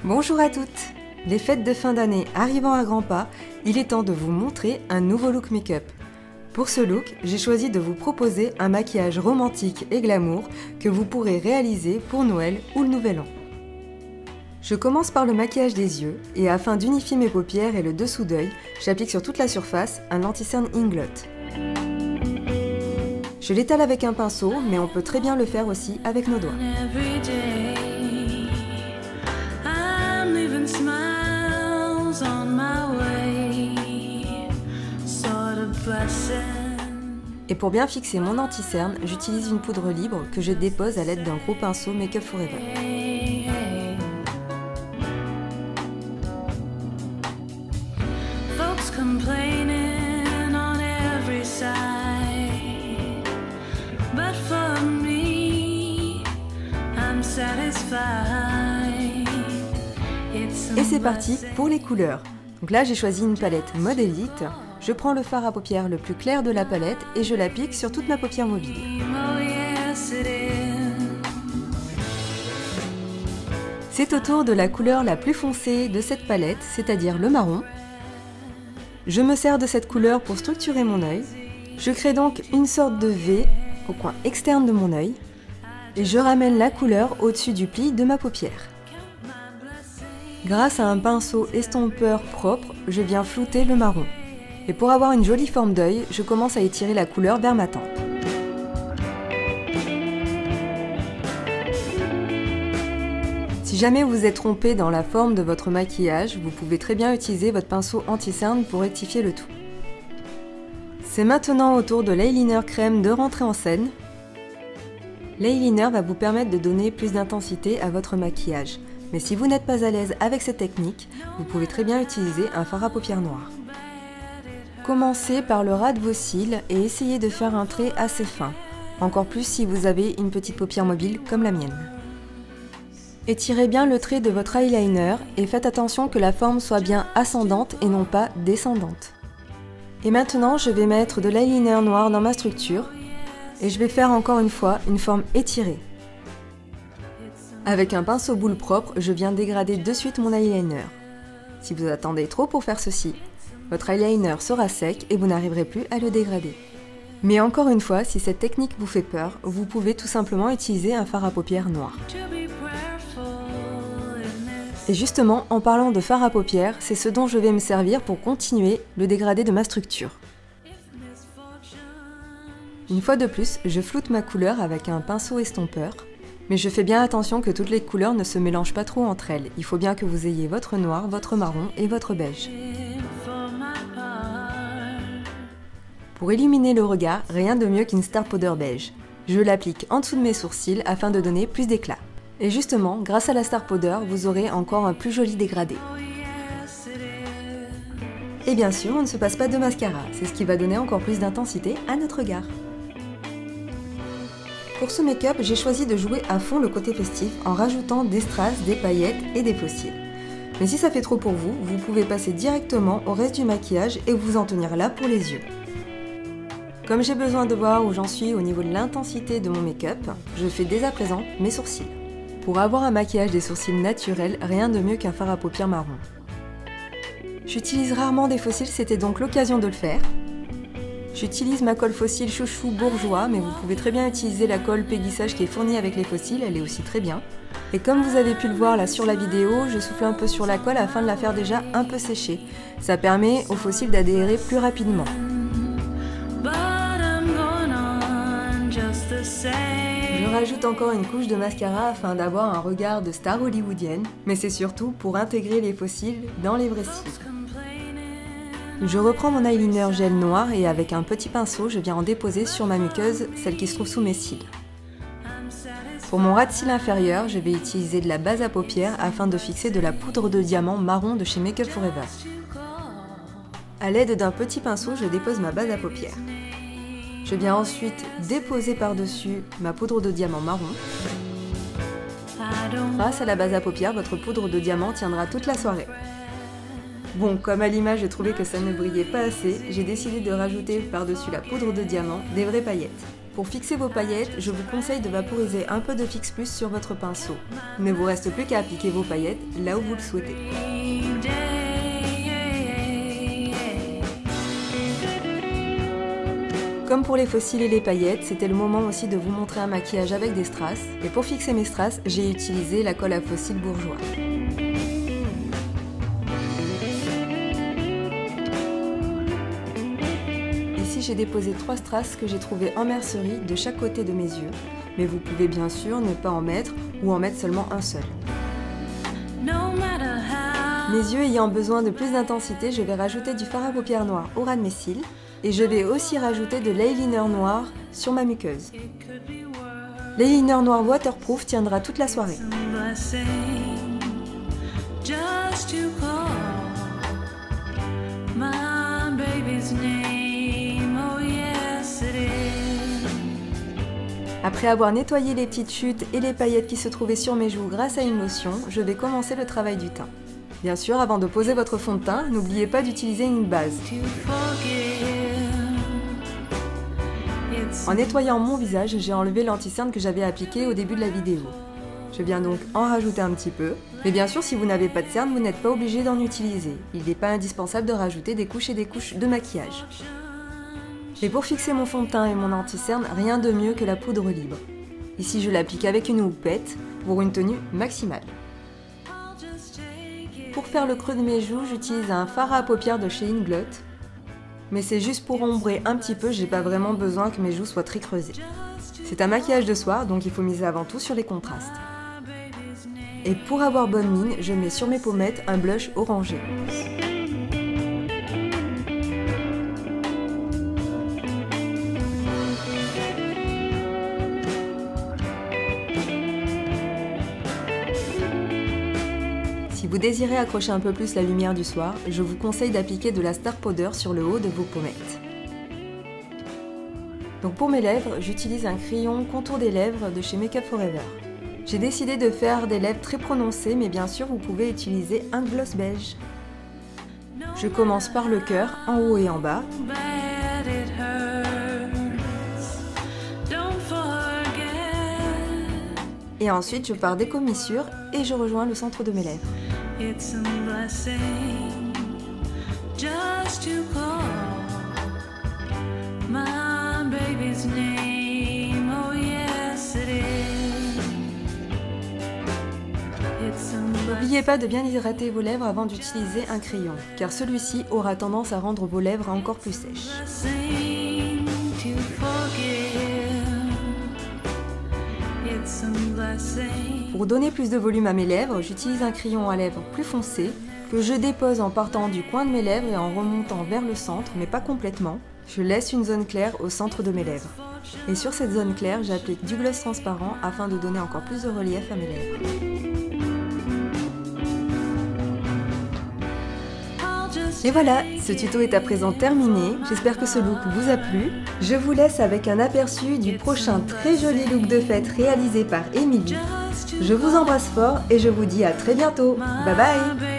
Bonjour à toutes! Les fêtes de fin d'année arrivant à grands pas, il est temps de vous montrer un nouveau look make-up. Pour ce look, j'ai choisi de vous proposer un maquillage romantique et glamour que vous pourrez réaliser pour Noël ou le Nouvel An. Je commence par le maquillage des yeux et afin d'unifier mes paupières et le dessous d'œil, j'applique sur toute la surface un anti-cerne Inglot. Je l'étale avec un pinceau, mais on peut très bien le faire aussi avec nos doigts. Et pour bien fixer mon anti-cerne, j'utilise une poudre libre que je dépose à l'aide d'un gros pinceau Make Up Forever. Et c'est parti pour les couleurs. Donc là j'ai choisi une palette Mode Elite. Je prends le fard à paupières le plus clair de la palette et je l'applique sur toute ma paupière mobile. C'est au tour de la couleur la plus foncée de cette palette, c'est-à-dire le marron. Je me sers de cette couleur pour structurer mon œil. Je crée donc une sorte de V au coin externe de mon œil et je ramène la couleur au-dessus du pli de ma paupière. Grâce à un pinceau estompeur propre, je viens flouter le marron. Et pour avoir une jolie forme d'œil, je commence à étirer la couleur vers ma tempe. Si jamais vous êtes trompé dans la forme de votre maquillage, vous pouvez très bien utiliser votre pinceau anti-cerne pour rectifier le tout. C'est maintenant au tour de l'eyeliner crème de rentrer en scène. L'eyeliner va vous permettre de donner plus d'intensité à votre maquillage. Mais si vous n'êtes pas à l'aise avec cette technique, vous pouvez très bien utiliser un fard à paupières noir. Commencez par le ras de vos cils et essayez de faire un trait assez fin, encore plus si vous avez une petite paupière mobile comme la mienne. Étirez bien le trait de votre eyeliner et faites attention que la forme soit bien ascendante et non pas descendante. Et maintenant, je vais mettre de l'eyeliner noir dans ma structure et je vais faire encore une fois une forme étirée. Avec un pinceau boule propre, je viens dégrader de suite mon eyeliner. Si vous attendez trop pour faire ceci, votre eyeliner sera sec et vous n'arriverez plus à le dégrader. Mais encore une fois, si cette technique vous fait peur, vous pouvez tout simplement utiliser un fard à paupières noir. Et justement, en parlant de fard à paupières, c'est ce dont je vais me servir pour continuer le dégradé de ma structure. Une fois de plus, je floute ma couleur avec un pinceau estompeur. Mais je fais bien attention que toutes les couleurs ne se mélangent pas trop entre elles. Il faut bien que vous ayez votre noir, votre marron et votre beige. Pour illuminer le regard, rien de mieux qu'une star powder beige. Je l'applique en dessous de mes sourcils afin de donner plus d'éclat. Et justement, grâce à la star powder, vous aurez encore un plus joli dégradé. Et bien sûr, on ne se passe pas de mascara, c'est ce qui va donner encore plus d'intensité à notre regard. Pour ce make-up, j'ai choisi de jouer à fond le côté festif en rajoutant des strass, des paillettes et des faux cils. Mais si ça fait trop pour vous, vous pouvez passer directement au reste du maquillage et vous en tenir là pour les yeux. Comme j'ai besoin de voir où j'en suis au niveau de l'intensité de mon make-up, je fais dès à présent mes sourcils. Pour avoir un maquillage des sourcils naturels, rien de mieux qu'un fard à paupières marron. J'utilise rarement des faux cils, c'était donc l'occasion de le faire. J'utilise ma colle fossile Chouchou Bourgeois, mais vous pouvez très bien utiliser la colle Peggy Sage qui est fournie avec les fossiles, elle est aussi très bien. Et comme vous avez pu le voir là sur la vidéo, je souffle un peu sur la colle afin de la faire déjà un peu sécher. Ça permet aux fossiles d'adhérer plus rapidement. Je rajoute encore une couche de mascara afin d'avoir un regard de star hollywoodienne, mais c'est surtout pour intégrer les fossiles dans les vrais cils. Je reprends mon eyeliner gel noir et avec un petit pinceau, je viens en déposer sur ma muqueuse, celle qui se trouve sous mes cils. Pour mon ras de cils inférieur, je vais utiliser de la base à paupières afin de fixer de la poudre de diamant marron de chez Make Up Forever. A l'aide d'un petit pinceau, je dépose ma base à paupières. Je viens ensuite déposer par-dessus ma poudre de diamant marron. Grâce à la base à paupières, votre poudre de diamant tiendra toute la soirée. Bon, comme à l'image, j'ai trouvé que ça ne brillait pas assez, j'ai décidé de rajouter par-dessus la poudre de diamant des vraies paillettes. Pour fixer vos paillettes, je vous conseille de vaporiser un peu de Fix Plus sur votre pinceau. Il ne vous reste plus qu'à appliquer vos paillettes là où vous le souhaitez. Comme pour les fossiles et les paillettes, c'était le moment aussi de vous montrer un maquillage avec des strass. Et pour fixer mes strass, j'ai utilisé la colle à fossiles Bourjois. Ici, j'ai déposé 3 strass que j'ai trouvés en mercerie de chaque côté de mes yeux. Mais vous pouvez bien sûr ne pas en mettre ou en mettre seulement un seul. Mes yeux ayant besoin de plus d'intensité, je vais rajouter du fard à paupières noir au ras de mes cils. Et je vais aussi rajouter de l'eyeliner noir sur ma muqueuse. L'eyeliner noir waterproof tiendra toute la soirée. Après avoir nettoyé les petites chutes et les paillettes qui se trouvaient sur mes joues grâce à une lotion, je vais commencer le travail du teint. Bien sûr, avant de poser votre fond de teint, n'oubliez pas d'utiliser une base. En nettoyant mon visage, j'ai enlevé l'anti-cerne que j'avais appliqué au début de la vidéo. Je viens donc en rajouter un petit peu. Mais bien sûr, si vous n'avez pas de cerne, vous n'êtes pas obligé d'en utiliser. Il n'est pas indispensable de rajouter des couches et des couches de maquillage. Et pour fixer mon fond de teint et mon anti-cerne, rien de mieux que la poudre libre. Ici, je l'applique avec une houppette pour une tenue maximale. Pour faire le creux de mes joues, j'utilise un fard à paupières de chez Inglot. Mais c'est juste pour ombrer un petit peu, j'ai pas vraiment besoin que mes joues soient très creusées. C'est un maquillage de soir, donc il faut miser avant tout sur les contrastes. Et pour avoir bonne mine, je mets sur mes pommettes un blush orangé. Si vous désirez accrocher un peu plus la lumière du soir, je vous conseille d'appliquer de la Star Powder sur le haut de vos pommettes. Donc pour mes lèvres, j'utilise un crayon contour des lèvres de chez Make Up For Ever. J'ai décidé de faire des lèvres très prononcées, mais bien sûr vous pouvez utiliser un gloss beige. Je commence par le cœur, en haut et en bas. Et ensuite je pars des commissures et je rejoins le centre de mes lèvres. It's a blessing just to call my baby's name. Oh yes it is. N'oubliez pas de bien hydrater vos lèvres avant d'utiliser un crayon, car celui-ci aura tendance à rendre vos lèvres encore plus sèches. Pour donner plus de volume à mes lèvres, j'utilise un crayon à lèvres plus foncé que je dépose en partant du coin de mes lèvres et en remontant vers le centre, mais pas complètement. Je laisse une zone claire au centre de mes lèvres. Et sur cette zone claire, j'applique du gloss transparent afin de donner encore plus de relief à mes lèvres. Et voilà, ce tuto est à présent terminé, j'espère que ce look vous a plu. Je vous laisse avec un aperçu du prochain très joli look de fête réalisé par Émilie. Je vous embrasse fort et je vous dis à très bientôt. Bye bye!